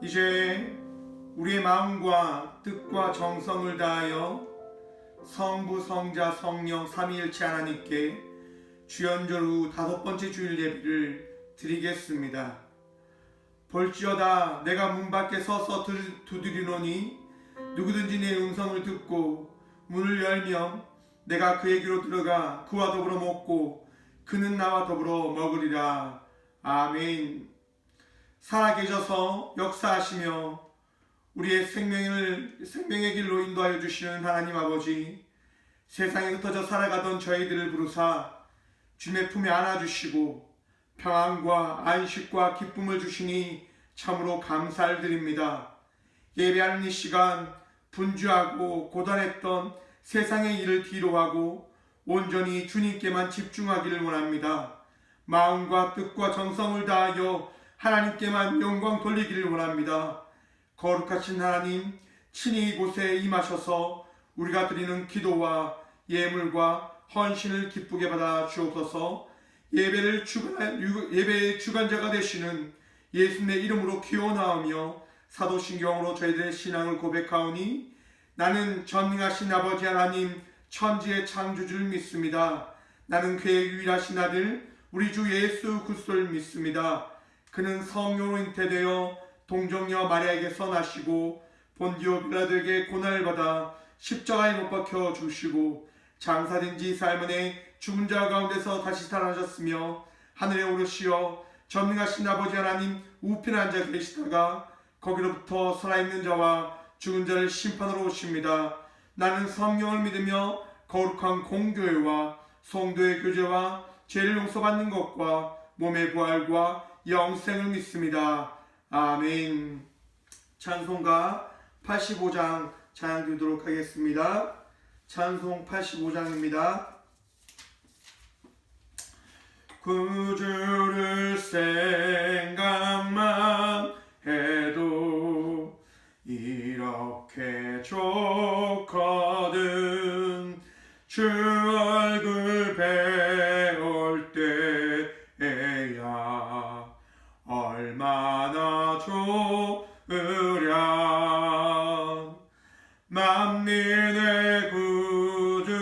이제 우리의 마음과 뜻과 정성을 다하여 성부, 성자, 성령 삼위일체 하나님께 주연절 후 5번째 주일 예배를 드리겠습니다. 볼지어다 내가 문 밖에 서서 두드리노니 누구든지 내 음성을 듣고 문을 열면 내가 그에게로 들어가 그와 더불어 먹고 그는 나와 더불어 먹으리라. 아멘. 살아계셔서 역사하시며 우리의 생명의 길로 인도하여 주시는 하나님 아버지, 세상에 흩어져 살아가던 저희들을 부르사 주님의 품에 안아주시고 평안과 안식과 기쁨을 주시니 참으로 감사를 드립니다. 예배하는 이 시간 분주하고 고단했던 세상의 일을 뒤로하고 온전히 주님께만 집중하기를 원합니다. 마음과 뜻과 정성을 다하여 하나님께만 영광 돌리기를 원합니다. 거룩하신 하나님, 친히 이곳에 임하셔서 우리가 드리는 기도와 예물과 헌신을 기쁘게 받아 주옵소서. 예배의 주관자가 되시는 예수님의 이름으로 기원하오며 사도신경으로 저희들의 신앙을 고백하오니 나는 전능하신 아버지 하나님 천지의 창조주를 믿습니다. 나는 그의 유일하신 아들 우리 주 예수 그리스도를 믿습니다. 그는 성령으로 잉태되어 동정녀 마리아에게서 나시고 본디오 빌라도에게 고난을 받아 십자가에 못 박혀 죽으시고 장사된 지 사흘만에 죽은 자 가운데서 다시 살아나셨으며 하늘에 오르시어 전능하신 아버지 하나님 우편에 앉아 계시다가 거기로부터 살아있는 자와 죽은 자를 심판하러 오십니다. 나는 성령을 믿으며 거룩한 공교회와 성도의 교제와 죄를 용서받는 것과 몸의 부활과 영생을 믿습니다. 아멘. 찬송가 85장 찬양 드리도록 하겠습니다. 찬송 85장입니다. 구주를 생각만 해도 이렇게 좋거든. 주 얼굴 배울 때에야 얼마나 좋으랴. 만민의 구주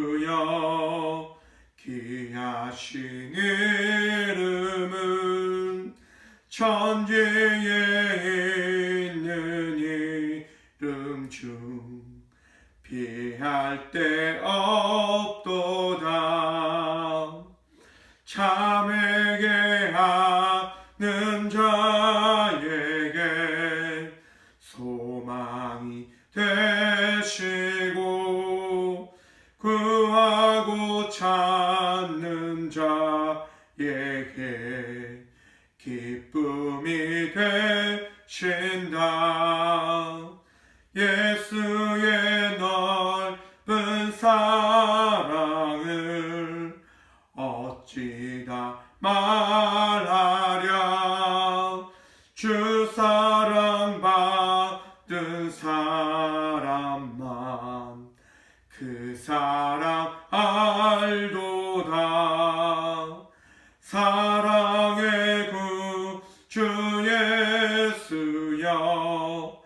예수여 귀하신 이름은 천지에 있는 이름 중 비할 데 없도다. 참회게 하는 자에게 소망이 되시고 구하고 찾는 자에게 기쁨이 되신다. 예수의 넓은 사랑을 어찌다 말하랴. 주 사랑 받은 사람만 그 사랑 알도다. 사랑의 구주 예수여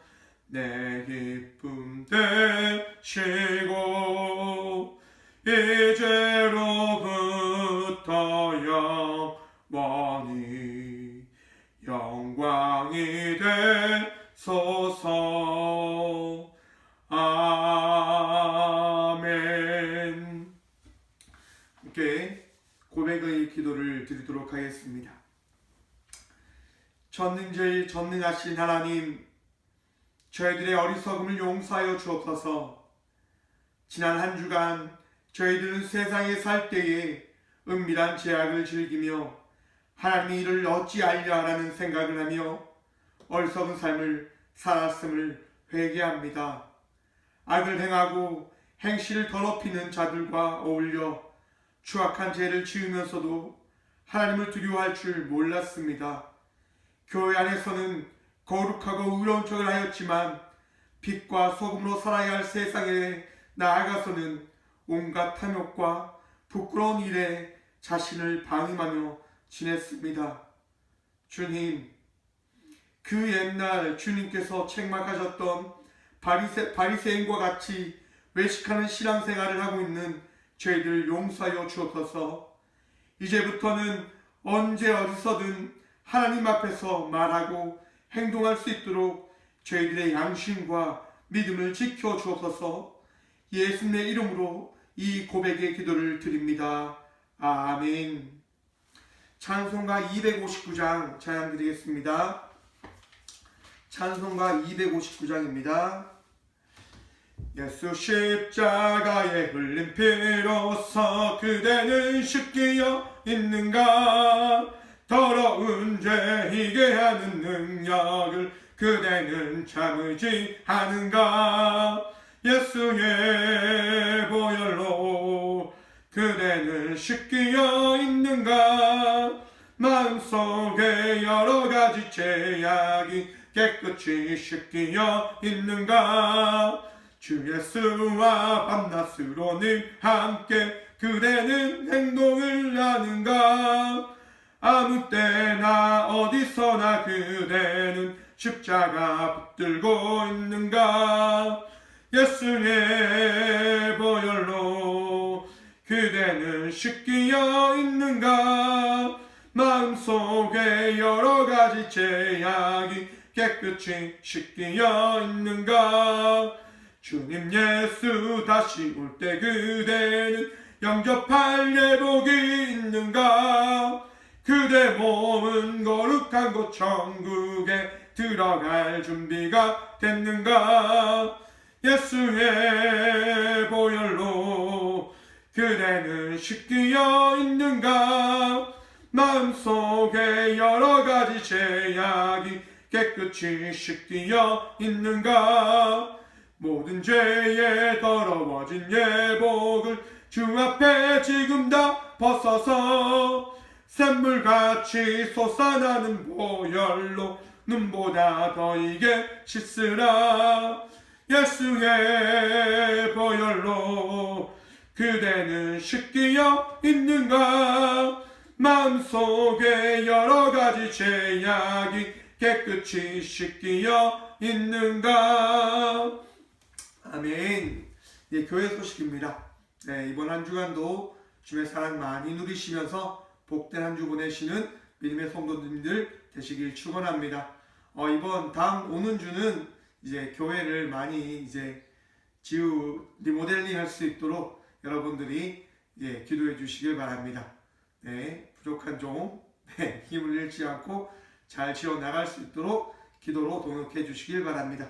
내 기쁨 되시고 이제로부터 영원히 영광이 되소서. 아멘. 함께 고백의 기도를 드리도록 하겠습니다. 전능제일 전능하신 하나님, 저희들의 어리석음을 용서하여 주옵소서. 지난 한 주간 저희들은 세상에 살 때에 은밀한 죄악을 즐기며 하나님의 일을 어찌 알랴라는 생각을 하며 어리석은 삶을 살았음을 회개합니다. 악을 행하고 행실을 더럽히는 자들과 어울려 추악한 죄를 지으면서도 하나님을 두려워할 줄 몰랐습니다. 교회 안에서는 거룩하고 의로운 척을 하였지만 빛과 소금으로 살아야 할 세상에 나아가서는 온갖 탐욕과 부끄러운 일에 자신을 방임하며 지냈습니다. 주님, 그 옛날 주님께서 책망하셨던 바리새인과 같이 외식하는 신앙생활을 하고 있는 저희들을 용서하여 주옵소서. 이제부터는 언제 어디서든 하나님 앞에서 말하고 행동할 수 있도록 저희들의 양심과 믿음을 지켜 주옵소서. 예수님의 이름으로 이 고백의 기도를 드립니다. 아멘. 찬송가 259장 찬양 드리겠습니다. 찬송가 259장입니다. 예수 십자가에 흘린 피로써 그대는 씻기어 있는가? 더러운 죄 희게 하는 능력을 그대는 참으지 않은가? 예수의 보혈로 그대는 씻기어 있는가? 마음속에 여러 가지 죄악이 깨끗이 씻기어 있는가? 주 예수와 밤낮으로 늘 함께 그대는 행동을 하는가? 아무 때나 어디서나 그대는 십자가 붙들고 있는가? 예수의 보혈로 그대는 씻기어 있는가? 마음속에 여러 가지 죄악이 깨끗이 씻기어 있는가? 주님 예수 다시 올 때 그대는 영접할 예복이 있는가? 그대 몸은 거룩한 곳 천국에 들어갈 준비가 됐는가? 예수의 보혈로 그대는 씻기어 있는가? 마음속에 여러 가지 죄악이 깨끗이 씻기어 있는가? 모든 죄에 더러워진 예복을 주 앞에 지금 다 벗어서 샘물같이 솟아나는 보혈로 눈보다 더 이게 씻으라. 예수의 보혈로 그대는 씻기어 있는가? 마음속에 여러 가지 죄악이 깨끗이 씻기어 있는가? 아멘. 예, 교회 소식입니다. 네, 이번 한 주간도 주의 사랑 많이 누리시면서 복된 한 주 보내시는 믿음의 성도님들 되시길 축원합니다. 이번 다음 오는 주는 이제 교회를 많이 이제 리모델링 할 수 있도록 여러분들이 기도해 주시길 바랍니다. 네, 부족한 종 힘을 잃지 않고 잘 지어 나갈 수 있도록 기도로 동역해 주시길 바랍니다.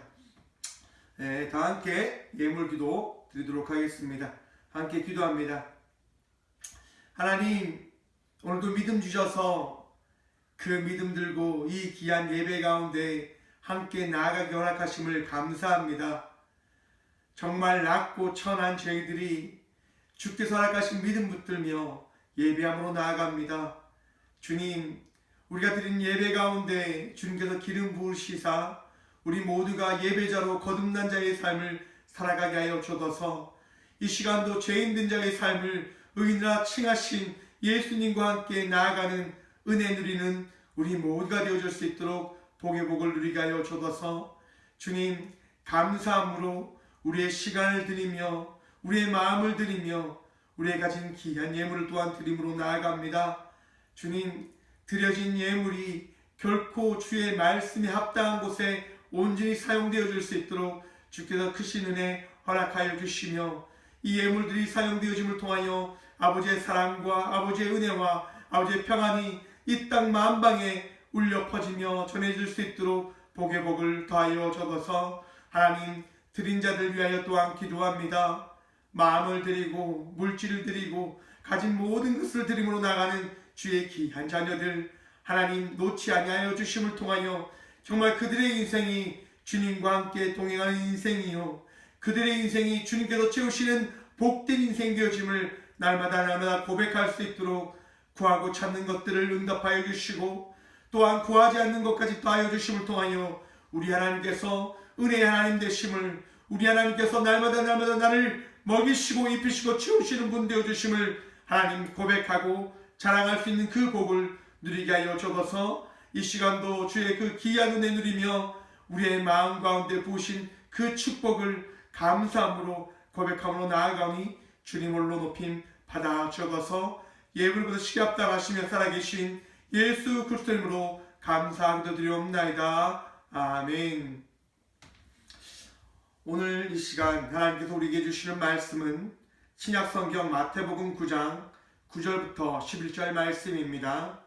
네, 다 함께 예물 기도 드리도록 하겠습니다. 함께 기도합니다. 하나님, 오늘도 믿음 주셔서 그 믿음 들고 이 귀한 예배 가운데 함께 나아가기 허락하심을 감사합니다. 정말 낮고 천한 저희들이 주께서 허락하신 믿음 붙들며 예배함으로 나아갑니다. 주님, 우리가 드린 예배 가운데 주님께서 기름 부으시사 우리 모두가 예배자로 거듭난 자의 삶을 살아가게 하여 주옵소서. 이 시간도 죄 있는 자의 삶을 의인이라 칭하신 예수님과 함께 나아가는 은혜 누리는 우리 모두가 되어줄 수 있도록 복의 복을 누리게 하여 주옵소서. 주님, 감사함으로 우리의 시간을 드리며 우리의 마음을 드리며 우리의 가진 귀한 예물을 또한 드림으로 나아갑니다. 주님, 드려진 예물이 결코 주의 말씀에 합당한 곳에 온전히 사용되어 줄 수 있도록 주께서 크신 은혜 허락하여 주시며 이 예물들이 사용되어짐을 통하여 아버지의 사랑과 아버지의 은혜와 아버지의 평안이 이 땅 만방에 울려 퍼지며 전해질 수 있도록 복의 복을 더하여 주옵소서. 하나님, 드린 자들 위하여 또한 기도합니다. 마음을 드리고 물질을 드리고 가진 모든 것을 드림으로 나가는 주의 귀한 자녀들 하나님 놓지 아니하여 주심을 통하여 정말 그들의 인생이 주님과 함께 동행하는 인생이요, 그들의 인생이 주님께서 채우시는 복된 인생 되어짐을 날마다 고백할 수 있도록 구하고 찾는 것들을 응답하여 주시고 또한 구하지 않는 것까지 더하여 주심을 통하여 우리 하나님께서 은혜의 하나님 되심을, 우리 하나님께서 날마다 나를 먹이시고 입히시고 채우시는 분 되어주심을 하나님 고백하고 자랑할 수 있는 그 복을 누리게 하여 주옵소서. 이 시간도 주의 그 귀한 은혜 누리며 우리의 마음 가운데 부으신 그 축복을 감사함으로 고백함으로 나아가니 주님 홀로 높임 받아 적어서 예물보다 시갑다 하시며 살아계신 예수 그리스도 이름으로 감사하기도 드리옵나이다. 아멘. 오늘 이 시간 하나님께서 우리에게 주시는 말씀은 신약성경 마태복음 9장 9절부터 11절 말씀입니다.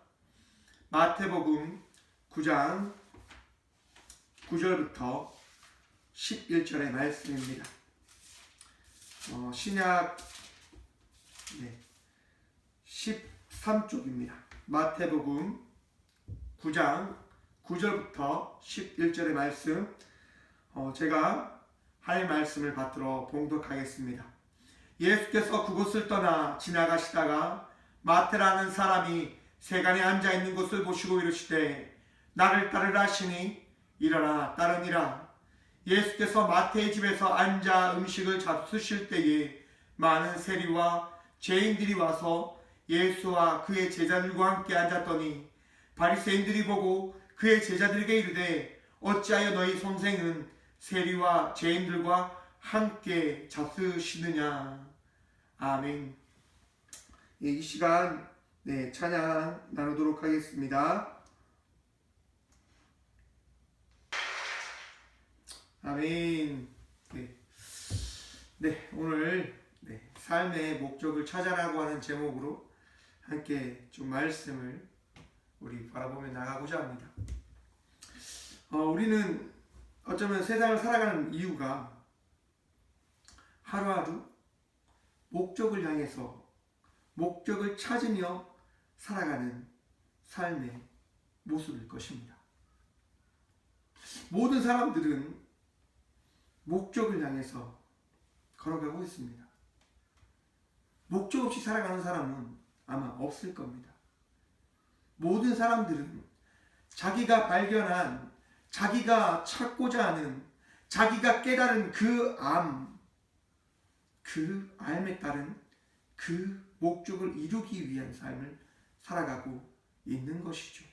마태복음 9장 9절부터 11절의 말씀입니다. 신약 13쪽입니다. 마태복음 9장 9절부터 11절의 말씀, 제가 할 말씀을 받들어 봉독하겠습니다. 예수께서 그곳을 떠나 지나가시다가 마태라는 사람이 세간에 앉아있는 것을 보시고 이르시되 나를 따르라 하시니 일어나 따르니라. 예수께서 마태의 집에서 앉아 음식을 잡수실 때에 많은 세리와 죄인들이 와서 예수와 그의 제자들과 함께 앉았더니 바리새인들이 보고 그의 제자들에게 이르되 어찌하여 너희 선생은 세리와 죄인들과 함께 잡수시느냐. 아멘. 이 시간 찬양 나누도록 하겠습니다. 아멘. 오늘 삶의 목적을 찾아라고 하는 제목으로 함께 좀 말씀을 우리 바라보며 나가고자 합니다. 우리는 어쩌면 세상을 살아가는 이유가 하루하루 목적을 향해서 목적을 찾으며 살아가는 삶의 모습일 것입니다. 모든 사람들은 목적을 향해서 걸어가고 있습니다. 목적 없이 살아가는 사람은 아마 없을 겁니다. 모든 사람들은 자기가 발견한, 자기가 찾고자 하는, 자기가 깨달은 그 암에 따른 그 목적을 이루기 위한 삶을 살아가고 있는 것이죠.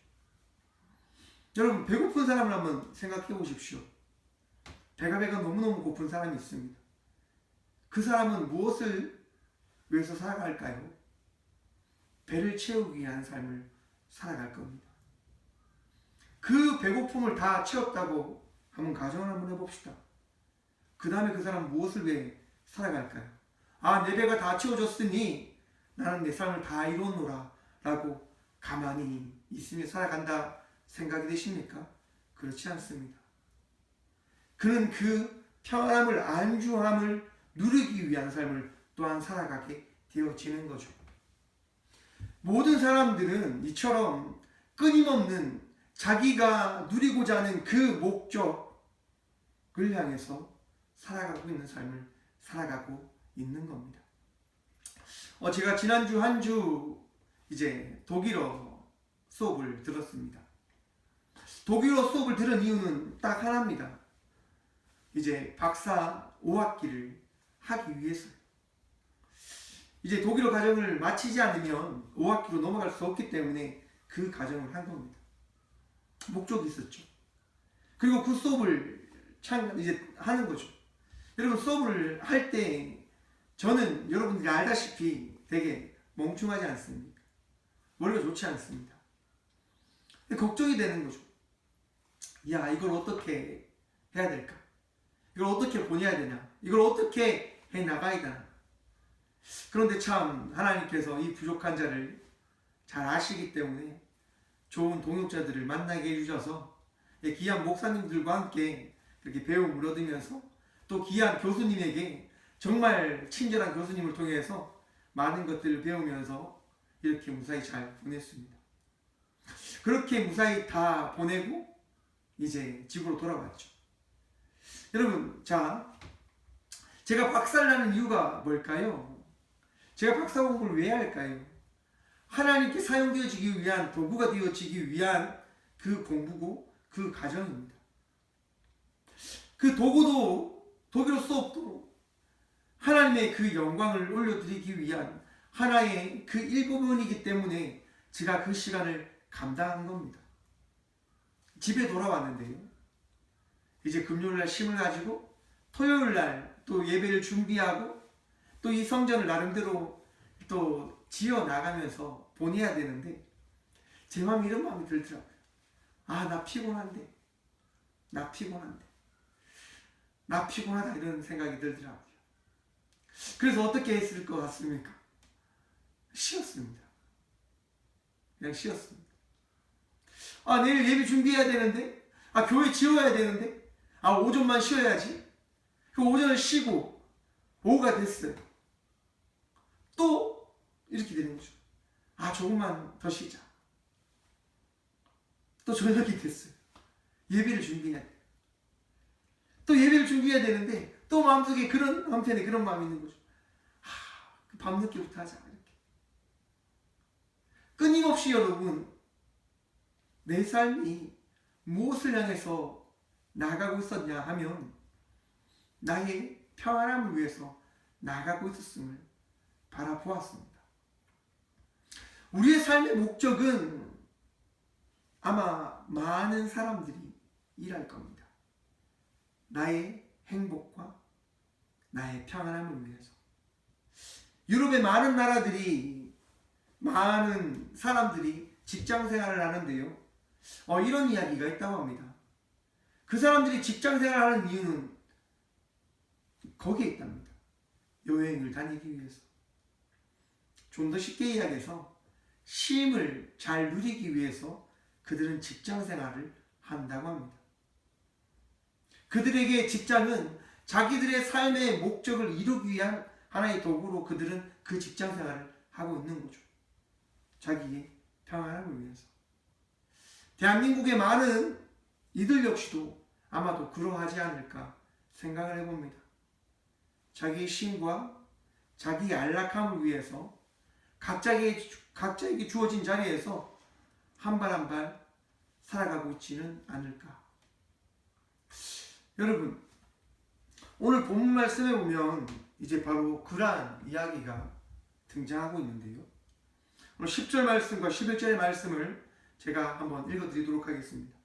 여러분, 배고픈 사람을 한번 생각해 보십시오. 배가 너무너무 고픈 사람이 있습니다. 그 사람은 무엇을 위해서 살아갈까요? 배를 채우기 위한 삶을 살아갈 겁니다. 그 배고픔을 다 채웠다고 한번 가정을 한번 해봅시다. 그 다음에 그 사람은 무엇을 위해 살아갈까요? 내 배가 다 채워졌으니 나는 내 삶을 다 이루었노라 라고 가만히 있으며 살아간다 생각이 되십니까? 그렇지 않습니다. 그는 그 평안함을, 안주함을 누리기 위한 삶을 또한 살아가게 되어지는 거죠. 모든 사람들은 이처럼 끊임없는 자기가 누리고자 하는 그 목적을 향해서 살아가고 있는 삶을 살아가고 있는 겁니다. 제가 지난주 한 주 독일어 수업을 들었습니다. 독일어 수업을 들은 이유는 딱 하나입니다. 박사 5학기를 하기 위해서요. 독일어 과정을 마치지 않으면 5학기로 넘어갈 수 없기 때문에 그 과정을 한 겁니다. 목적이 있었죠. 그리고 그 수업을 하는 거죠. 여러분, 수업을 할 때 저는 여러분들이 알다시피 되게 멍충하지 않습니까? 머리가 좋지 않습니다. 걱정이 되는 거죠. 이걸 어떻게 해야 될까? 이걸 어떻게 보내야 되냐? 이걸 어떻게 해 나가야 되나? 그런데 참 하나님께서 이 부족한 자를 잘 아시기 때문에 좋은 동역자들을 만나게 해주셔서 귀한 목사님들과 함께 이렇게 배움을 얻으면서 또 귀한 교수님에게 정말 친절한 교수님을 통해서 많은 것들을 배우면서 이렇게 무사히 잘 보냈습니다. 그렇게 무사히 다 보내고 집으로 돌아왔죠. 여러분, 제가 박사를 하는 이유가 뭘까요? 제가 박사 공부를 왜 할까요? 하나님께 사용되어지기 위한, 도구가 되어지기 위한 그 공부고 그 과정입니다. 그 도구도, 독일어 수업도 하나님의 그 영광을 올려드리기 위한 하나의 그 일부분이기 때문에 제가 그 시간을 감당한 겁니다. 집에 돌아왔는데요. 이제 금요일날 심을 가지고 토요일날 또 예배를 준비하고 또 이 성전을 나름대로 또 지어 나가면서 보내야 되는데 제 마음에 이런 마음이 들더라고요. 아, 나 피곤한데, 나 피곤하다 이런 생각이 들더라고요. 그래서 어떻게 했을 것 같습니까? 쉬었습니다. 그냥 쉬었습니다. 아, 내일 예배 준비해야 되는데, 아, 교회 지어야 되는데, 아, 오전만 쉬어야지. 그 오전을 쉬고 오후가 됐어요. 또 이렇게 되는 거죠. 아, 조금만 더 쉬자. 또 저녁이 됐어요. 예배를 준비해야 돼. 또 예배를 준비해야 되는데 또 마음속에 한편에 그런 마음이 있는 거죠. 밤늦게부터 하자. 이렇게. 끊임없이 여러분, 내 삶이 무엇을 향해서 나가고 있었냐 하면 나의 평안함을 위해서 나가고 있었음을 바라보았습니다. 우리의 삶의 목적은 아마 많은 사람들이 일할 겁니다. 나의 행복과 나의 평안함을 위해서. 유럽의 많은 나라들이, 많은 사람들이 직장 생활을 하는데요. 이런 이야기가 있다고 합니다. 그 사람들이 직장 생활을 하는 이유는 거기에 있답니다. 여행을 다니기 위해서. 좀 더 쉽게 이야기해서 쉼을 잘 누리기 위해서 그들은 직장 생활을 한다고 합니다. 그들에게 직장은 자기들의 삶의 목적을 이루기 위한 하나의 도구로 그들은 그 직장 생활을 하고 있는 거죠. 자기의 평안함을 위해서. 대한민국의 많은 이들 역시도 아마도 그러하지 않을까 생각을 해봅니다. 자기의 쉼과 자기의 안락함을 위해서 각자에게 주어진 자리에서 한 발 한 발 살아가고 있지는 않을까. 여러분, 오늘 본문 말씀에 보면 이제 바로 그러한 이야기가 등장하고 있는데요. 오늘 10절 말씀과 11절의 말씀을 제가 한번 읽어드리도록 하겠습니다.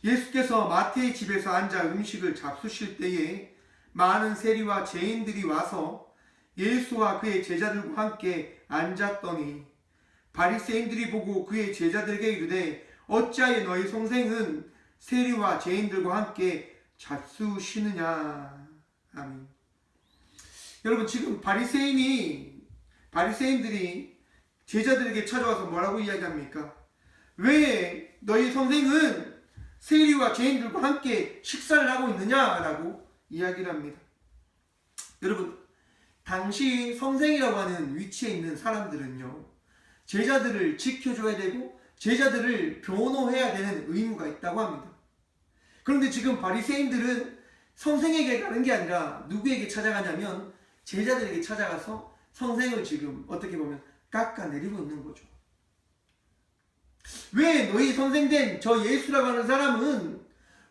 예수께서 마태의 집에서 앉아 음식을 잡수실 때에 많은 세리와 죄인들이 와서 예수와 그의 제자들과 함께 앉았더니 바리새인들이 보고 그의 제자들에게 이르되 어찌하여 너희 동생은 세리와 죄인들과 함께 잡수시느냐. 아멘. 여러분, 지금 바리새인들이 제자들에게 찾아와서 뭐라고 이야기합니까? 왜 너희 선생은 세리와 죄인들과 함께 식사를 하고 있느냐라고 이야기를 합니다. 여러분, 당시 선생이라고 하는 위치에 있는 사람들은요, 제자들을 지켜줘야 되고 제자들을 변호해야 되는 의무가 있다고 합니다. 그런데 지금 바리새인들은 선생에게 가는 게 아니라 누구에게 찾아가냐면 제자들에게 찾아가서 선생을 지금 어떻게 보면 깎아내리고 있는 거죠. 왜 너희 선생된 저 예수라고 하는 사람은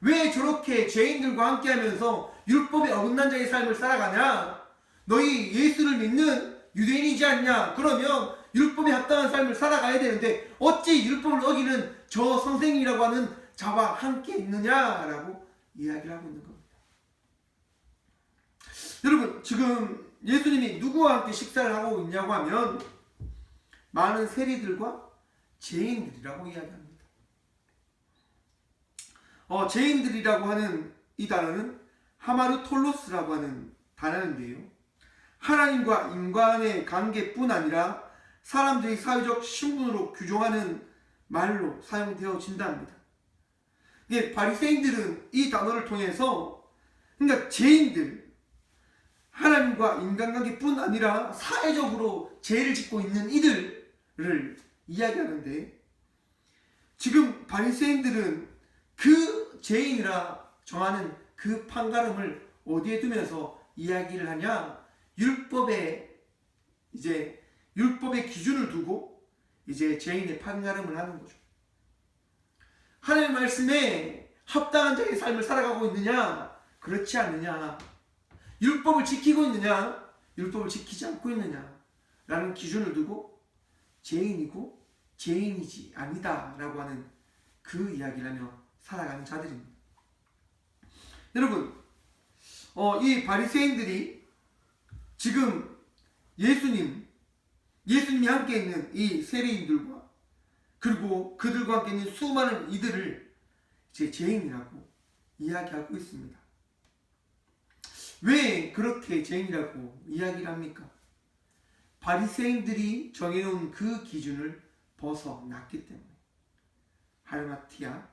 왜 저렇게 죄인들과 함께 하면서 율법에 어긋난 자의 삶을 살아가냐? 너희 예수를 믿는 유대인이지 않냐? 그러면 율법에 합당한 삶을 살아가야 되는데 어찌 율법을 어기는 저 선생이라고 하는 자와 함께 있느냐라고 이야기를 하고 있는 겁니다. 여러분, 지금 예수님이 누구와 함께 식사를 하고 있냐고 하면 많은 세리들과 죄인들이라고 이야기합니다. 죄인들이라고 하는 이 단어는 하마르톨로스라고 하는 단어인데요. 하나님과 인간의 관계뿐 아니라 사람들이 사회적 신분으로 규정하는 말로 사용되어진답니다. 바리새인들은 이 단어를 통해서 그러니까 죄인들, 하나님과 인간관계뿐 아니라 사회적으로 죄를 짓고 있는 이들을 이야기하는데, 지금 바리새인들은 그 죄인이라 정하는 그 판가름을 어디에 두면서 이야기를 하냐? 율법의 기준을 두고 이제 죄인의 판가름을 하는 거죠. 하나님의 말씀에 합당한 자의 삶을 살아가고 있느냐? 그렇지 않느냐? 율법을 지키고 있느냐? 율법을 지키지 않고 있느냐? 라는 기준을 두고 죄인이고 죄인이지 아니다 라고 하는 그 이야기를 하며 살아가는 자들입니다. 여러분, 이 바리새인들이 지금 예수님이 함께 있는 이 세리인들과 그리고 그들과 함께 있는 수많은 이들을 제 죄인이라고 이야기하고 있습니다. 왜 그렇게 죄인이라고 이야기를 합니까? 바리새인들이 정해놓은 그 기준을 벗어났기 때문에. 할마티아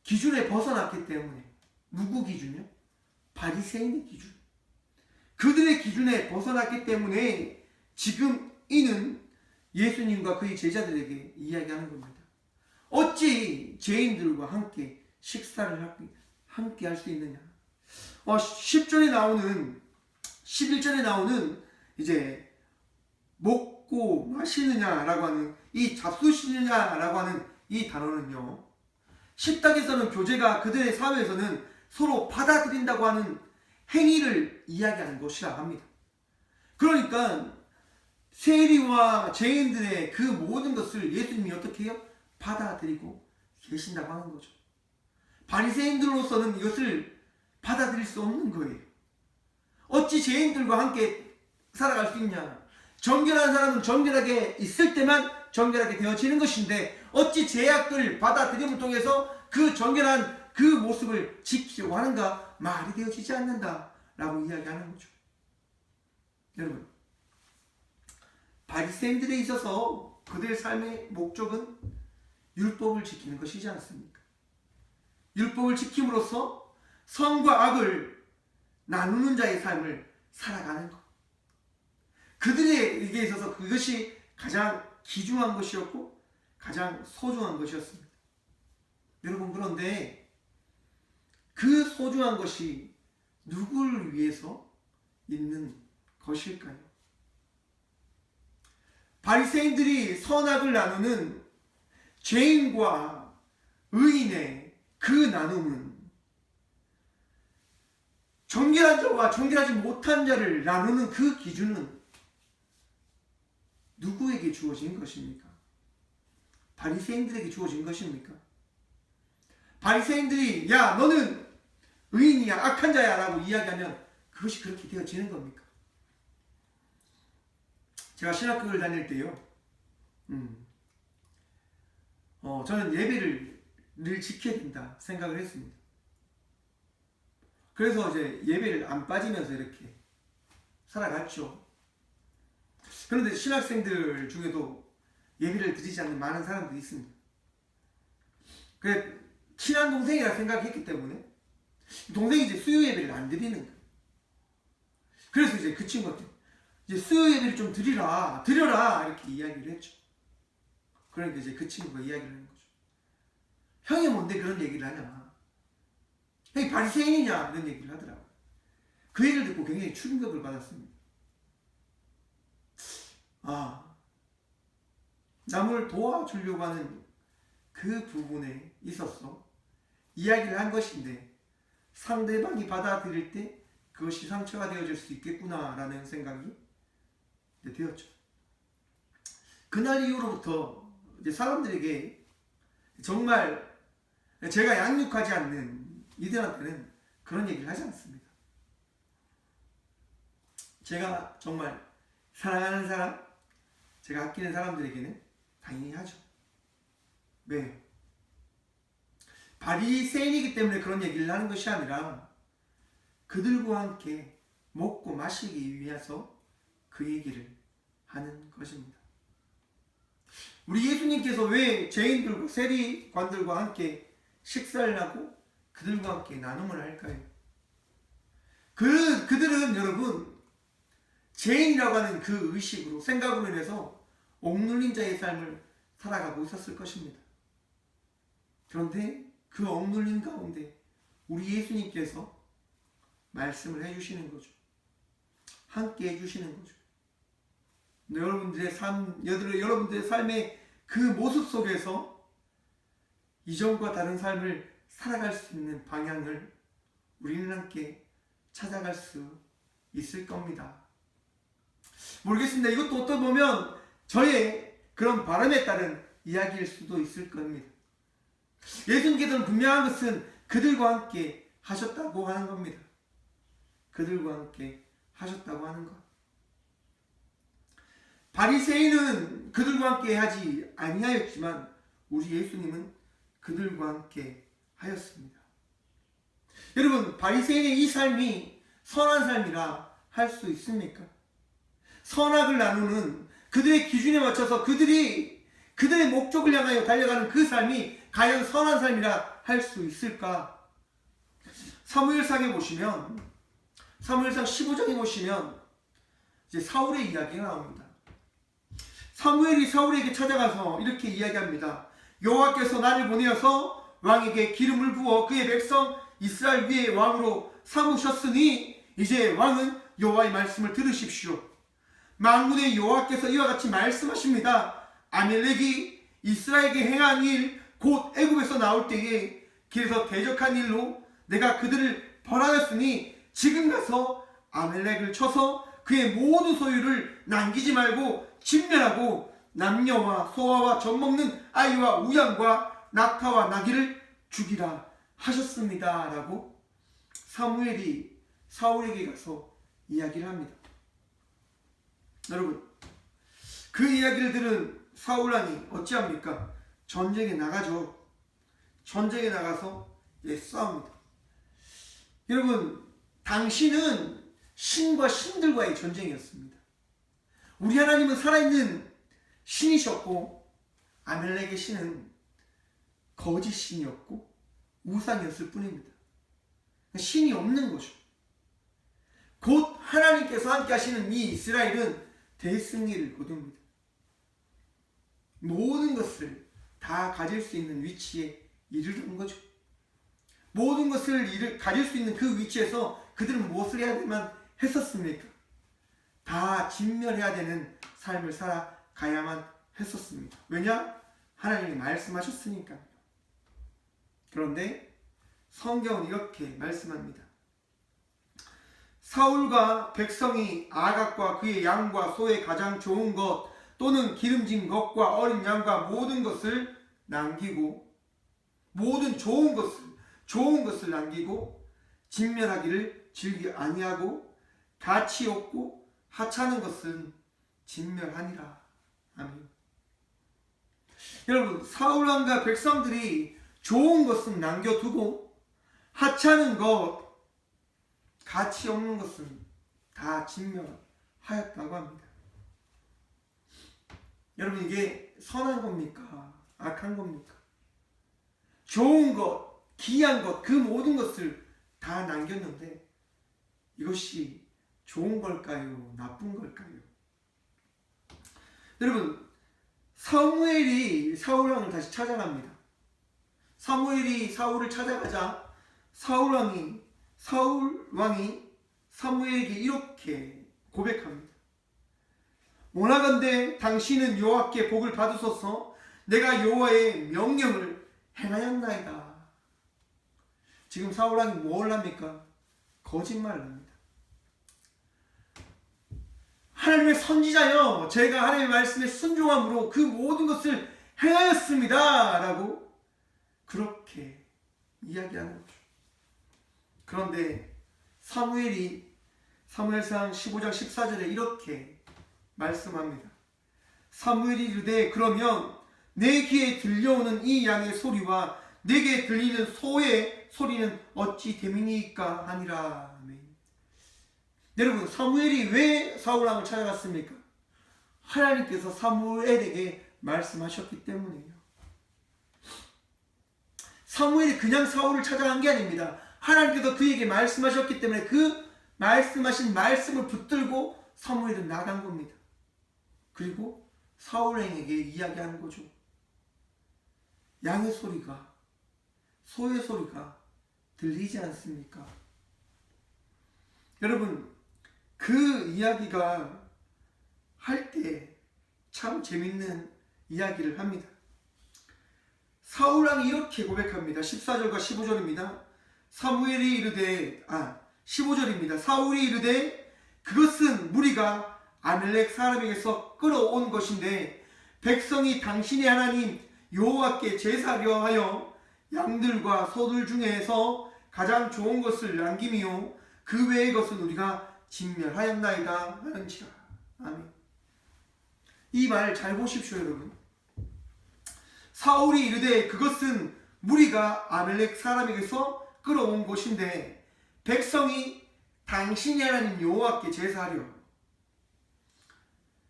기준에 벗어났기 때문에. 누구 기준이요? 바리새인의 기준. 그들의 기준에 벗어났기 때문에 지금 이는 예수님과 그의 제자들에게 이야기하는 겁니다. 어찌 죄인들과 함께 식사를 함께 할 수 있느냐. 10절에 나오는 11절에 나오는 이제 먹고 마시느냐라고 하는 이 잡수시느냐라고 하는 이 단어는요, 식탁에서는 교제가 그들의 사회에서는 서로 받아들인다고 하는 행위를 이야기하는 것이라 합니다. 그러니까 세리와 죄인들의 그 모든 것을 예수님이 어떻게 해요? 받아들이고 계신다고 하는 거죠. 바리새인들로서는 이것을 받아들일 수 없는 거예요. 어찌 죄인들과 함께 살아갈 수 있냐. 정결한 사람은 정결하게 있을 때만 정결하게 되어지는 것인데 어찌 죄악을 받아들임을 통해서 그 정결한 그 모습을 지키려고 하는가. 말이 되어지지 않는다 라고 이야기하는 거죠. 여러분, 바리새인들에 있어서 그들의 삶의 목적은 율법을 지키는 것이지 않습니까? 율법을 지킴으로써 선과 악을 나누는 자의 삶을 살아가는 것. 그들에게 있어서 그것이 가장 귀중한 것이었고 가장 소중한 것이었습니다. 여러분, 그런데 그 소중한 것이 누구를 위해서 있는 것일까요? 바리새인들이 선악을 나누는 죄인과 의인의 그 나눔은 정결한 자와 정결하지 못한 자를 나누는 그 기준은 누구에게 주어진 것입니까? 바리새인들에게 주어진 것입니까? 바리새인들이 야 너는 의인이야 악한 자야 라고 이야기하면 그것이 그렇게 되어지는 겁니까? 제가 신학교를 다닐 때요, 저는 예배를 늘 지켜야 된다 생각을 했습니다. 그래서 이제 예배를 안 빠지면서 이렇게 살아갔죠. 그런데 신학생들 중에도 예배를 드리지 않는 많은 사람들이 있습니다. 그래 친한 동생이라 생각했기 때문에 동생이 이제 수요 예배를 안 드리는 거예요. 그래서 이제 그 친구한테 이제 수요 예배를 좀 드려라 이렇게 이야기를 했죠. 그러니까 이제 그 친구가 이야기를 하는 거죠. 형이 뭔데 그런 얘기를 하냐, 형이 바리새인이냐 이런 얘기를 하더라고요. 그 얘기를 듣고 굉장히 충격을 받았습니다. 남을 도와주려고 하는 그 부분에 있어서 이야기를 한 것인데 상대방이 받아들일 때 그것이 상처가 되어질 수 있겠구나라는 생각이 되었죠. 그날 이후로부터 이제 사람들에게 정말 제가 양육하지 않는 이들한테는 그런 얘기를 하지 않습니다. 제가 정말 사랑하는 사람, 제가 아끼는 사람들에게는 당연히 하죠. 왜? 바리새인이기 때문에 그런 얘기를 하는 것이 아니라 그들과 함께 먹고 마시기 위해서 그 얘기를 하는 것입니다. 우리 예수님께서 왜 죄인들과 세리관들과 함께 식사를 하고 그들과 함께 나눔을 할까요? 그들은 여러분 죄인이라고 하는 그 의식으로 생각으로 인해서 억눌린 자의 삶을 살아가고 있었을 것입니다. 그런데 그 억눌린 가운데 우리 예수님께서 말씀을 해주시는 거죠. 함께 해주시는 거죠. 여러분들의 삶의 그 모습 속에서 이전과 다른 삶을 살아갈 수 있는 방향을 우리는 함께 찾아갈 수 있을 겁니다. 모르겠습니다. 이것도 어떻게 보면 저의 그런 바람에 따른 이야기일 수도 있을 겁니다. 예수님께서는 분명한 것은 그들과 함께 하셨다고 하는 겁니다. 그들과 함께 하셨다고 하는 것. 바리새인은 그들과 함께 하지 아니하였지만 우리 예수님은 그들과 함께 하였습니다. 여러분, 바리새인의 이 삶이 선한 삶이라 할 수 있습니까? 선악을 나누는 그들의 기준에 맞춰서 그들의 목적을 향하여 달려가는 그 삶이 과연 선한 삶이라 할 수 있을까? 사무엘상에 보시면, 사무엘상 15장에 보시면 이제 사울의 이야기가 나옵니다. 사무엘이 사울에게 찾아가서 이렇게 이야기합니다. 여호와께서 나를 보내어서 왕에게 기름을 부어 그의 백성 이스라엘 위에 왕으로 삼으셨으니 이제 왕은 여호와의 말씀을 들으십시오. 만군의 여호와께서 이와 같이 말씀하십니다. 아멜렉이 이스라엘에게 행한 일 곧 애굽에서 나올 때에 길에서 대적한 일로 내가 그들을 벌하였으니 지금 가서 아멜렉을 쳐서 그의 모든 소유를 남기지 말고 진멸하고 남녀와 소아와 젖먹는 아이와 우양과 낙타와 나귀를 죽이라 하셨습니다. 라고 사무엘이 사울에게 가서 이야기를 합니다. 여러분, 그 이야기를 들은 사울왕이 어찌합니까? 전쟁에 나가죠. 전쟁에 나가서 싸웁니다. 여러분, 당시는 신과 신들과의 전쟁이었습니다. 우리 하나님은 살아있는 신이셨고 아멜렉의 신은 거짓 신이었고 우상이었을 뿐입니다. 신이 없는 거죠. 곧 하나님께서 함께 하시는 이 이스라엘은 대승리를 거둡니다. 모든 것을 다 가질 수 있는 위치에 이르는 거죠. 모든 것을 가질 수 있는 그 위치에서 그들은 무엇을 해야만 했었습니까? 다 진멸해야 되는 삶을 살아가야만 했었습니다. 왜냐? 하나님이 말씀하셨으니까요. 그런데 성경은 이렇게 말씀합니다. 사울과 백성이 아각과 그의 양과 소의 가장 좋은 것 또는 기름진 것과 어린 양과 모든 것을 남기고 모든 좋은 것을 남기고 진멸하기를 즐기 아니하고 가치 없고 하찮은 것은 진멸하니라. 아멘. 여러분, 사울왕과 백성들이 좋은 것은 남겨두고 하찮은 것, 가치 없는 것은 다 진멸하였다고 합니다. 여러분, 이게 선한 겁니까? 악한 겁니까? 좋은 것, 귀한 것, 그 모든 것을 다 남겼는데 이것이 좋은 걸까요? 나쁜 걸까요? 여러분, 사무엘이 사울왕을 다시 찾아갑니다. 사무엘이 사울을 찾아가자 사울왕이 사무엘에게 이렇게 고백합니다. 원하건대 당신은 여호와께 복을 받으소서. 내가 여호와의 명령을 행하였나이다. 지금 사울왕이 뭘 합니까? 거짓말을 합니다. 하나님의 선지자여, 제가 하나님의 말씀에 순종함으로 그 모든 것을 행하였습니다. 라고 그렇게 이야기하는 거죠. 그런데 사무엘상 15장 14절에 이렇게 말씀합니다. 사무엘이 이르되 그러면 내 귀에 들려오는 이 양의 소리와 내게 들리는 소의 소리는 어찌 됨이니까 하니라. 아멘. 여러분, 사무엘이 왜 사울왕을 찾아갔습니까? 하나님께서 사무엘에게 말씀하셨기 때문이에요. 사무엘이 그냥 사울을 찾아간 게 아닙니다. 하나님께서 그에게 말씀하셨기 때문에 그 말씀하신 말씀을 붙들고 사무엘은 나간 겁니다. 그리고 사울왕에게 이야기하는 거죠. 양의 소리가, 소의 소리가 들리지 않습니까? 여러분, 그 이야기가 할 때 참 재밌는 이야기를 합니다. 사울왕이 이렇게 고백합니다. 14절과 15절입니다. 사무엘이 이르되 15절입니다. 사울이 이르되 그것은 무리가 아멜렉 사람에게서 끌어온 것인데 백성이 당신의 하나님 여호와께 제사하려 하여 양들과 소들 중에서 가장 좋은 것을 남기며 그 외의 것은 우리가 진멸하였나이다 하는지라. 아멘. 이 말 잘 보십시오, 여러분. 사울이 이르되 그것은 무리가 아멜렉 사람에게서 끌어온 것인데 백성이 당신이 하나님 여호와께 제사하려.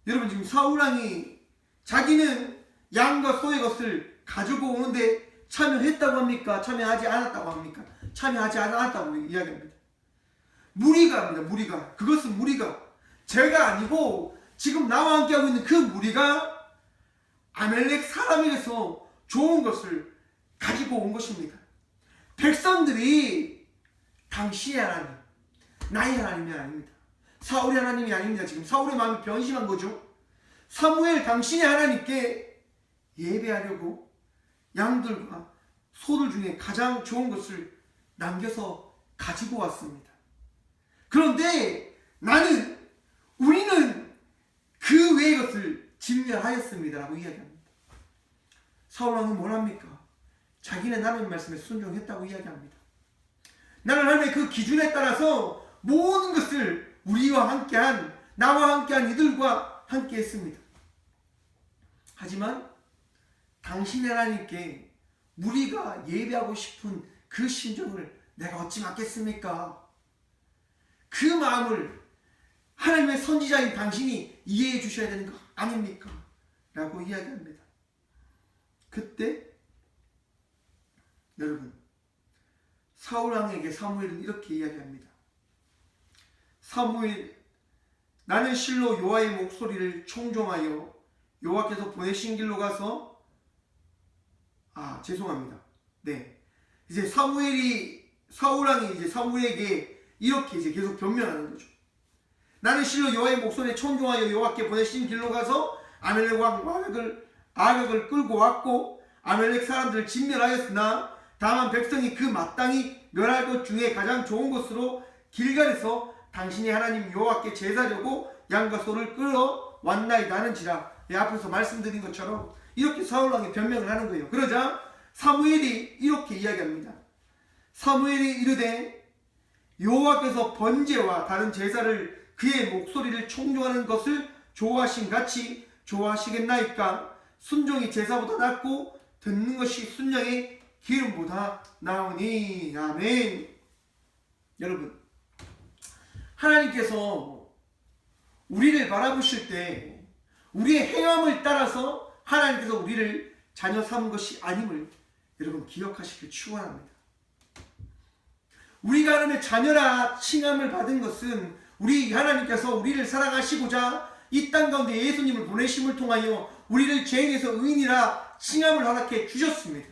여러분, 지금 사울왕이 자기는 양과 소의 것을 가지고 오는데 참여했다고 합니까? 참여하지 않았다고 합니까? 참여하지 않았다고 이야기합니다. 무리가 합니다. 무리가. 그것은 무리가. 제가 아니고 지금 나와 함께하고 있는 그 무리가 아멜렉 사람에게서 좋은 것을 가지고 온 것입니다. 백성들이 당신의 하나님, 나의 하나님이 아닙니다. 사울의 하나님이 아닙니다. 지금 사울의 마음이 변심한 거죠. 사무엘 당신의 하나님께 예배하려고 양들과 소들 중에 가장 좋은 것을 남겨서 가지고 왔습니다. 그런데 우리는 그 외의 것을 진멸하였습니다 라고 이야기합니다. 사울왕은 뭘 합니까? 자기는 하나님 말씀에 순종했다고 이야기합니다. 나는 하나님의 그 기준에 따라서 모든 것을 우리와 함께한, 나와 함께한 이들과 함께 했습니다. 하지만 당신의 하나님께 우리가 예배하고 싶은 그 심정을 내가 어찌 맡겠습니까? 그 마음을 하나님의 선지자인 당신이 이해해 주셔야 되는 거 아닙니까? 라고 이야기합니다. 그때 여러분, 사울왕에게 사무엘은 이렇게 이야기합니다. 사무엘, 나는 실로 여호와의 목소리를 청종하여 여호와께서 보내신 길로 가서 죄송합니다. 네, 이제 사울왕이 이제 사무엘에게 이렇게 이제 계속 변명하는 거죠. 나는 실로 여호와의 목소리에 청종하여 여호와께 보내신 길로 가서 아멜렉 왕 아각을 끌고 왔고 아멜렉 사람들을 진멸하였으나 다만 백성이 그 마땅히 멸할 것 중에 가장 좋은 것으로 길갈에서 당신이 하나님 여호와께 제사려고 양과 소를 끌어왔나이다 하는지라. 앞에서 말씀드린 것처럼 이렇게 사울왕이 변명을 하는 거예요. 그러자 사무엘이 이렇게 이야기합니다. 사무엘이 이르되 여호와께서 번제와 다른 제사를 그의 목소리를 청종하는 것을 좋아하신 같이 좋아하시겠나이까? 순종이 제사보다 낫고 듣는 것이 순양의 기름보다 나으니. 아멘. 여러분, 하나님께서 우리를 바라보실 때 우리의 행함을 따라서 하나님께서 우리를 자녀 삼은 것이 아님을 여러분 기억하시길 축원합니다. 우리가 하나님의 자녀라 칭함을 받은 것은 우리 하나님께서 우리를 사랑하시고자 이 땅 가운데 예수님을 보내심을 통하여 우리를 죄인에서 의인이라 칭함을 허락해 주셨습니다.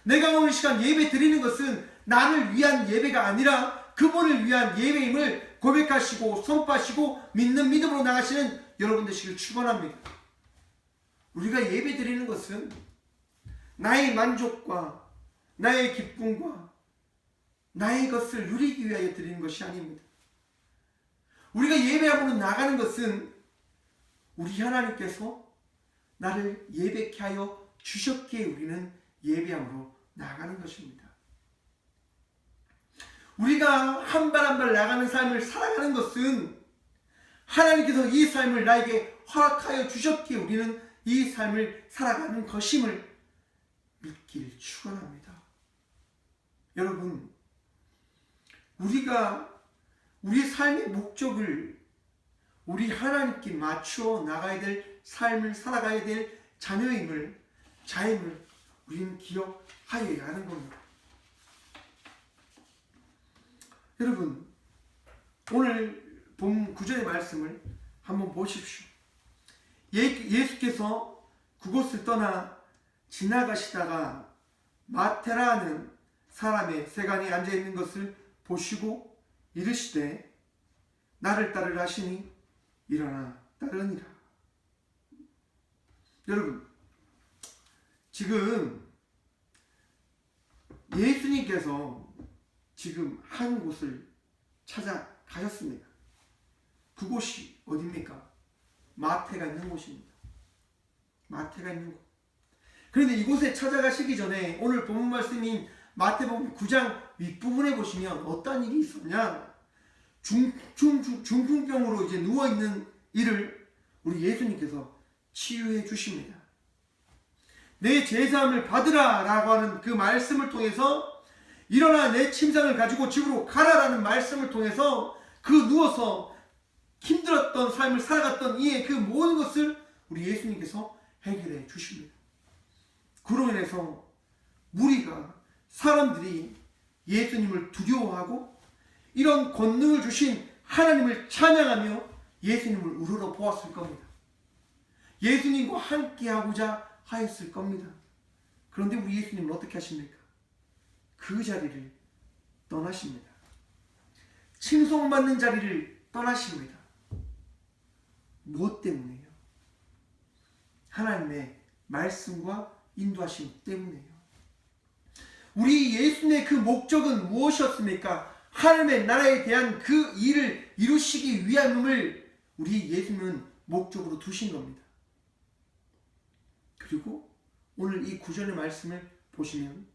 내가 오늘 시간 예배 드리는 것은 나를 위한 예배가 아니라 그분을 위한 예배임을 고백하시고 선포하시고 믿는 믿음으로 나가시는 여러분 되시길 축원합니다. 우리가 예배 드리는 것은 나의 만족과 나의 기쁨과 나의 것을 누리기 위하여 드리는 것이 아닙니다. 우리가 예배하고 나가는 것은 우리 하나님께서 나를 예배케 하여 주셨기에 우리는 예배함으로 나가는 것입니다. 우리가 한 발 한 발 나가는 삶을 살아가는 것은 하나님께서 이 삶을 나에게 허락하여 주셨기에 우리는 이 삶을 살아가는 것임을 믿기를 축원합니다. 여러분, 우리가 우리 삶의 목적을 우리 하나님께 맞추어 나가야 될 삶을 살아가야 될 자녀임을 우리는 기억하여야 하는 겁니다. 여러분, 오늘 본 구절의 말씀을 한번 보십시오. 예수께서 그곳을 떠나 지나가시다가 마테라는 사람의 세간에 앉아있는 것을 보시고 이르시되 나를 따르라 하시니 일어나 따르니라. 여러분, 지금 예수님께서 지금 한 곳을 찾아가셨습니다. 그곳이 어디입니까? 마태가 있는 곳입니다. 마태가 있는 곳. 그런데 이곳에 찾아가시기 전에 오늘 본문 말씀인 마태복음 9장 윗부분에 보시면 어떤 일이 있었냐? 중풍병으로 이제 누워있는 이를 우리 예수님께서 치유해 주십니다. 내 제사함을 받으라 라고 하는 그 말씀을 통해서 일어나 내 침상을 가지고 집으로 가라라는 말씀을 통해서 그 누워서 힘들었던 삶을 살아갔던 이의 그 모든 것을 우리 예수님께서 해결해 주십니다. 그로 인해서 무리가 사람들이 예수님을 두려워하고 이런 권능을 주신 하나님을 찬양하며 예수님을 우러러 보았을 겁니다. 예수님과 함께하고자 하였을 겁니다. 그런데 우리 예수님은 어떻게 하십니까? 그 자리를 떠나십니다. 칭송받는 자리를 떠나십니다. 무엇 때문에요? 하나님의 말씀과 인도하심 때문에요. 우리 예수님의 그 목적은 무엇이었습니까? 하나님의 나라에 대한 그 일을 이루시기 위함을 우리 예수님은 목적으로 두신 겁니다. 그리고 오늘 이 구절의 말씀을 보시면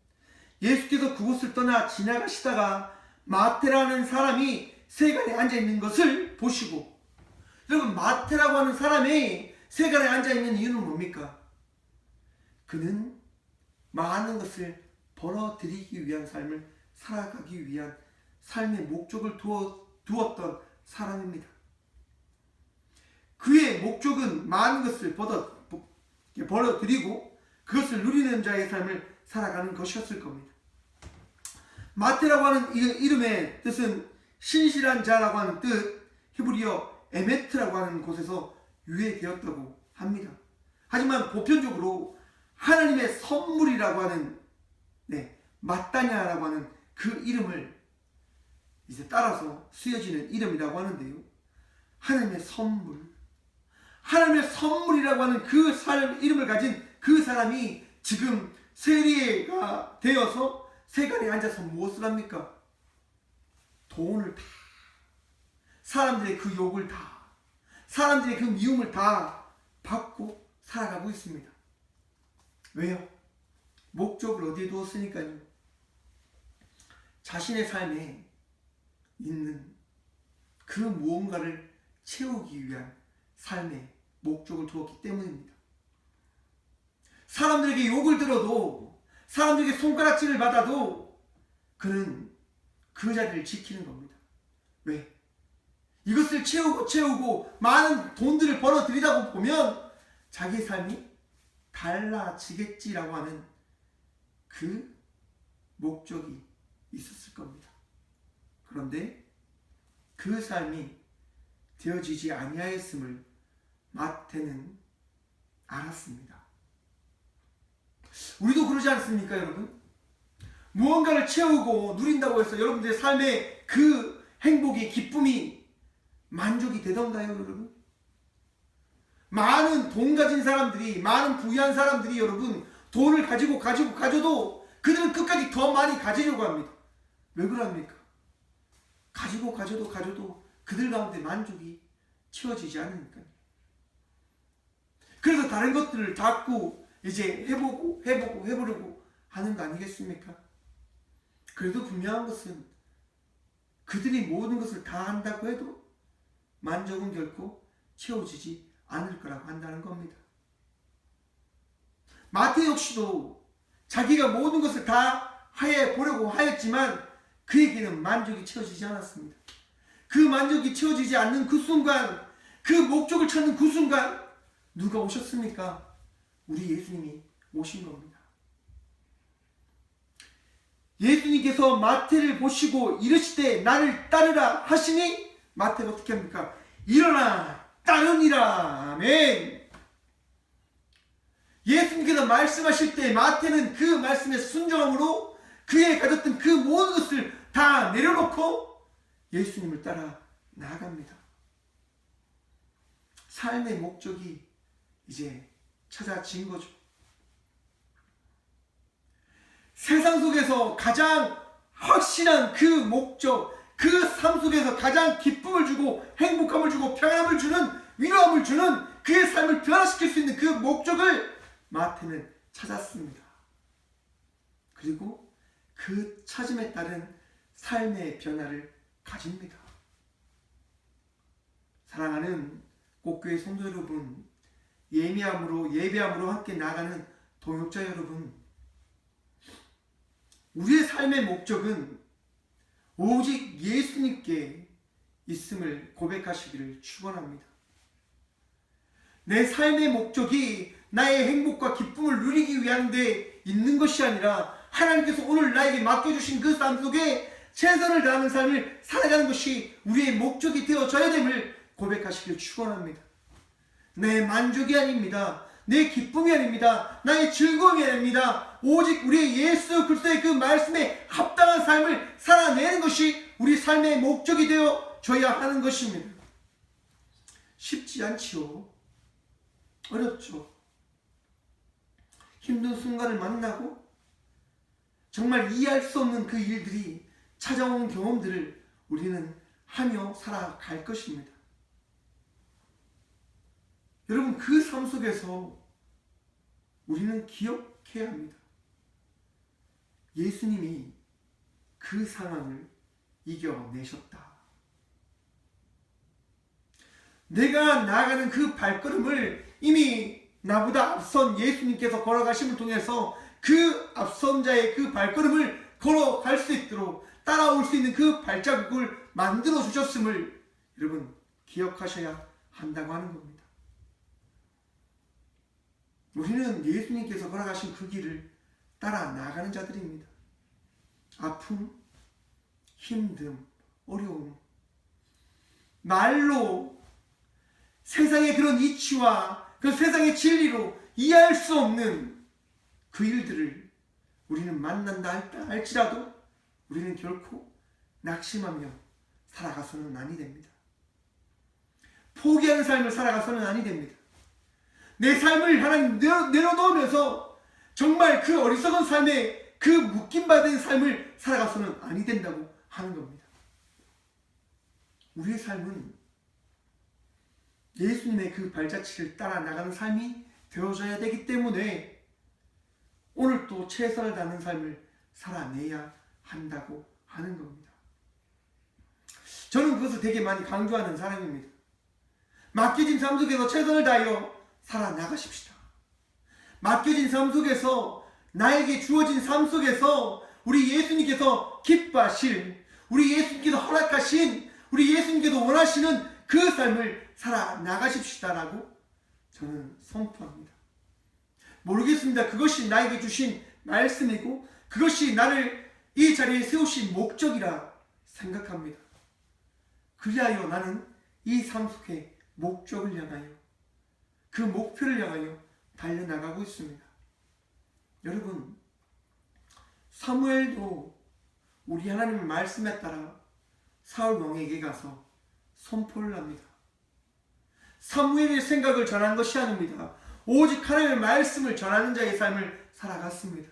예수께서 그곳을 떠나 지나가시다가 마태라는 사람이 세간에 앉아있는 것을 보시고, 여러분 마태라고 하는 사람이 세간에 앉아있는 이유는 뭡니까? 그는 많은 것을 벌어들이기 위한 삶을 살아가기 위한 삶의 목적을 두었던 사람입니다. 그의 목적은 많은 것을 벌어들이고 그것을 누리는 자의 삶을 살아가는 것이었을 겁니다. 마태라고 하는 이름의 뜻은 신실한 자라고 하는 뜻, 히브리어 에메트라고 하는 곳에서 유래되었다고 합니다. 하지만 보편적으로 하나님의 선물이라고 하는 마따냐라고 하는 그 이름을 이제 따라서 쓰여지는 이름이라고 하는데요. 하나님의 선물이라고 하는 그 사람 이름을 가진 그 사람이 지금 세리가 되어서 세간에 앉아서 무엇을 합니까? 돈을 다, 사람들의 그 욕을 다, 사람들의 그 미움을 다 받고 살아가고 있습니다. 왜요? 목적을 어디에 두었으니까요. 자신의 삶에 있는 그 무언가를 채우기 위한 삶의 목적을 두었기 때문입니다. 사람들에게 욕을 들어도, 사람들에게 손가락질을 받아도 그는 그 자리를 지키는 겁니다. 왜? 이것을 채우고 많은 돈들을 벌어들이다 보면 자기의 삶이 달라지겠지라고 하는 그 목적이 있었을 겁니다. 그런데 그 삶이 되어지지 아니하였음을 마태는 알았습니다. 우리도 그러지 않습니까, 여러분? 무언가를 채우고 누린다고 해서 여러분들의 삶의 그 행복이, 기쁨이 만족이 되던가요, 여러분? 많은 돈 가진 사람들이, 많은 부유한 사람들이 여러분 돈을 가져도 그들은 끝까지 더 많이 가지려고 합니다. 왜 그럽니까? 가져도 그들 가운데 만족이 채워지지 않으니까요. 그래서 다른 것들을 자꾸 이제 해보려고 하는 거 아니겠습니까? 그래도 분명한 것은 그들이 모든 것을 다 한다고 해도 만족은 결코 채워지지 않을 거라고 한다는 겁니다. 마태 역시도 자기가 모든 것을 다 해보려고 하였지만 그에게는 만족이 채워지지 않았습니다. 그 만족이 채워지지 않는 그 순간, 그 목적을 찾는 그 순간 누가 오셨습니까? 우리 예수님이 오신 겁니다. 예수님께서 마태를 보시고 이르시되 나를 따르라 하시니 마태가 어떻게 합니까? 일어나 따르니라. 아멘. 예수님께서 말씀하실 때 마태는 그 말씀에 순종함으로 그의 가졌던 그 모든 것을 다 내려놓고 예수님을 따라 나아갑니다. 삶의 목적이 이제 찾아진 거죠. 세상 속에서 가장 확실한 그 목적, 그 삶 속에서 가장 기쁨을 주고 행복함을 주고 평안함을 주는, 위로함을 주는 그의 삶을 변화시킬 수 있는 그 목적을 마태는 찾았습니다. 그리고 그 찾음에 따른 삶의 변화를 가집니다. 사랑하는 꽃교회 성도 여러분, 예배함으로 함께 나가는 동역자 여러분, 우리의 삶의 목적은 오직 예수님께 있음을 고백하시기를 축원합니다. 내 삶의 목적이 나의 행복과 기쁨을 누리기 위한 데 있는 것이 아니라 하나님께서 오늘 나에게 맡겨주신 그 삶 속에 최선을 다하는 삶을 살아가는 것이 우리의 목적이 되어져야 됨을 고백하시길 축원합니다. 내 만족이 아닙니다. 내 기쁨이 아닙니다. 나의 즐거움이 아닙니다. 오직 우리의 예수 그리스도의 그 말씀에 합당한 삶을 살아내는 것이 우리 삶의 목적이 되어져야 하는 것입니다. 쉽지 않지요. 어렵죠. 힘든 순간을 만나고 정말 이해할 수 없는 그 일들이 찾아오는 경험들을 우리는 하며 살아갈 것입니다. 여러분, 그 삶 속에서 우리는 기억해야 합니다. 예수님이 그 상황을 이겨내셨다. 내가 나아가는 그 발걸음을 이미 나보다 앞선 예수님께서 걸어가심을 통해서 그 앞선 자의 그 발걸음을 걸어갈 수 있도록 따라올 수 있는 그 발자국을 만들어 주셨음을 여러분 기억하셔야 한다고 하는 겁니다. 우리는 예수님께서 걸어가신 그 길을 따라 나가는 자들입니다. 아픔, 힘듦, 어려움, 말로 세상의 그런 이치와 그 세상의 진리로 이해할 수 없는 그 일들을 우리는 만난다 할지라도 우리는 결코 낙심하며 살아가서는 아니 됩니다. 포기하는 삶을 살아가서는 아니 됩니다. 내 삶을 하나님 내려놓으면서 정말 그 어리석은 삶에 그 묶임받은 삶을 살아가서는 아니 된다고 하는 겁니다. 우리의 삶은 예수님의 그 발자취를 따라 나가는 삶이 되어져야 되기 때문에 오늘 또 최선을 다하는 삶을 살아내야 한다고 하는 겁니다. 저는 그것을 되게 많이 강조하는 사람입니다. 맡겨진 삶 속에서 최선을 다하여 살아나가십시다. 맡겨진 삶 속에서 나에게 주어진 삶 속에서 우리 예수님께서 기뻐하실, 우리 예수님께서 허락하신, 우리 예수님께서 원하시는 그 삶을 살아나가십시다라고 저는 선포합니다. 모르겠습니다. 그것이 나에게 주신 말씀이고 그것이 나를 이 자리에 세우신 목적이라 생각합니다. 그리하여 나는 이 삶 속에 목적을 향하여 그 목표를 향하여 달려나가고 있습니다. 여러분, 사무엘도 우리 하나님의 말씀에 따라 사울 왕에게 가서 선포를 합니다. 사무엘의 생각을 전한 것이 아닙니다. 오직 하나님의 말씀을 전하는 자의 삶을 살아갔습니다.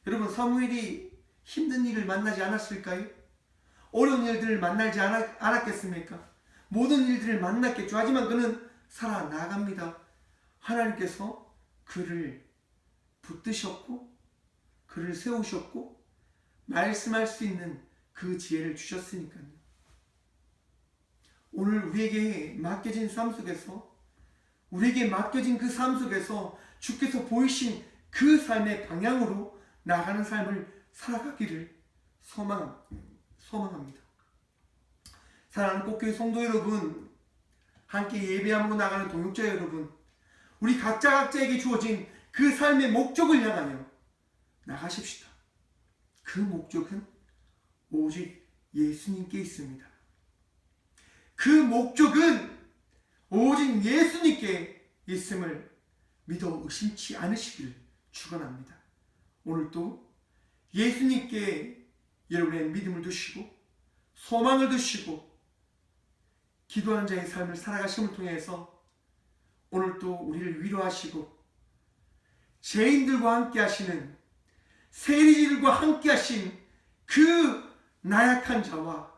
여러분, 사무엘이 힘든 일을 만나지 않았을까요? 어려운 일들을 만나지 않았겠습니까? 모든 일들을 만났겠죠. 하지만 그는 살아나갑니다. 하나님께서 그를 붙드셨고 그를 세우셨고 말씀할 수 있는 그 지혜를 주셨으니까요. 오늘 우리에게 맡겨진 삶 속에서 우리에게 맡겨진 그 삶 속에서 주께서 보이신 그 삶의 방향으로 나가는 삶을 살아가기를 소망합니다. 사랑하는 꽃교회 성도 여러분, 함께 예배함으로 나가는 동역자 여러분, 우리 각자에게 주어진 그 삶의 목적을 향하여 나가십시다. 그 목적은 오직 예수님께 있습니다. 그 목적은 오직 예수님께 있음을 믿어 의심치 않으시길 축원합니다. 오늘도 예수님께 여러분의 믿음을 두시고 소망을 두시고 기도하는 자의 삶을 살아가심을 통해서 오늘도 우리를 위로하시고 죄인들과 함께 하시는 세리들과 함께 하신 그 나약한 자와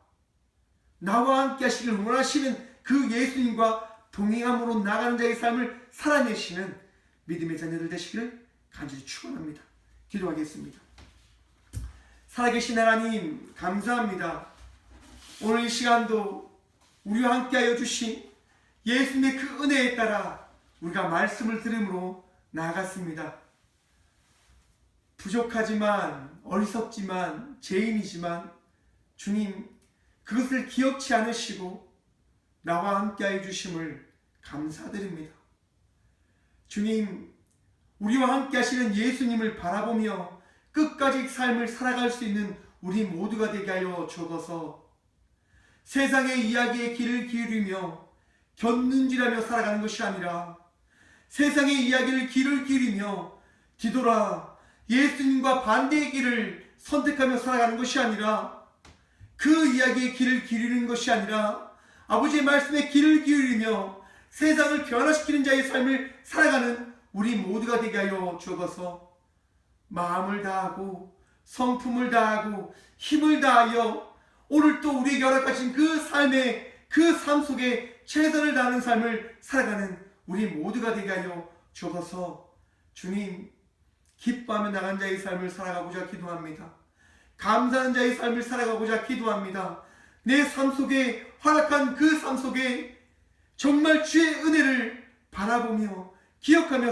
나와 함께 하시길 원하시는 그 예수님과 동행함으로 나가는 자의 삶을 살아내시는 믿음의 자녀들 되시기를 간절히 축원합니다. 기도하겠습니다. 살아계신 하나님 감사합니다. 오늘 이 시간도 우리와 함께하여 주신 예수님의 그 은혜에 따라 우리가 말씀을 들음으로 나아갔습니다. 부족하지만 어리석지만 죄인이지만 주님 그것을 기억치 않으시고 나와 함께하여 주심을 감사드립니다. 주님 우리와 함께 하시는 예수님을 바라보며 끝까지 삶을 살아갈 수 있는 우리 모두가 되게 하여 주옵소서. 세상의 이야기에 귀를 기울이며 곁눈질하며 살아가는 것이 아니라 세상의 이야기를 귀를 기울이며 뒤돌아 예수님과 반대의 길을 선택하며 살아가는 것이 아니라 그 이야기에 귀를 기울이는 것이 아니라 아버지의 말씀에 귀를 기울이며 세상을 변화시키는 자의 삶을 살아가는 우리 모두가 되게 하여 주옵소서. 마음을 다하고 성품을 다하고 힘을 다하여 오늘 또 우리에게 허락하신 그 삶의 그 삶 속에 최선을 다하는 삶을 살아가는 우리 모두가 되게 하여 주옵소서. 주님 기뻐하며 나간 자의 삶을 살아가고자 기도합니다. 감사하는 자의 삶을 살아가고자 기도합니다. 내 삶 속에 허락한 그 삶 속에 정말 주의 은혜를 바라보며 기억하며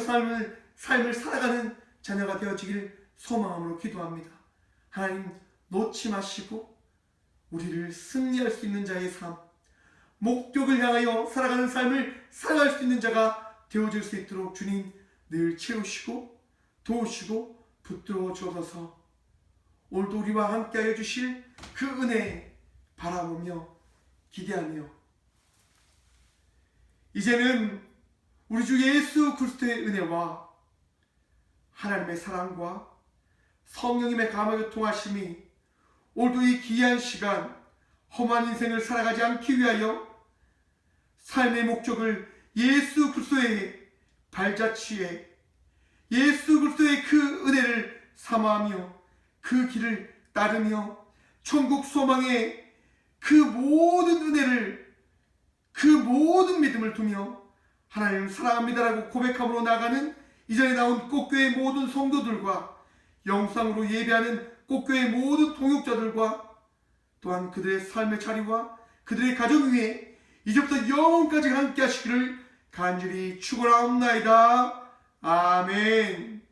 삶을 살아가는 자녀가 되어지길 소망함으로 기도합니다. 하나님 놓지 마시고 우리를 승리할 수 있는 자의 삶, 목적을 향하여 살아가는 삶을 살아갈 수 있는 자가 되어질 수 있도록 주님 늘 채우시고 도우시고 붙들어 주옵소서. 오늘도 우리와 함께하여 주실 그 은혜 바라보며 기대하며 이제는 우리 주 예수 그리스도의 은혜와 하나님의 사랑과 성령님의 감화교통하심이 오늘도 이 귀한 시간 험한 인생을 살아가지 않기 위하여 삶의 목적을 예수 그리스도의 발자취에 예수 그리스도의 그 은혜를 삼아하며 그 길을 따르며 천국 소망의 그 모든 은혜를 그 모든 믿음을 두며 하나님을 사랑합니다라고 고백함으로 나가는 이전에 나온 꽃교회의 모든 성도들과 영상으로 예배하는 꽃교회의 모든 동역자들과 또한 그들의 삶의 자리와 그들의 가정 위에 이제부터 영원까지 함께 하시기를 간절히 축원하옵나이다. 아멘.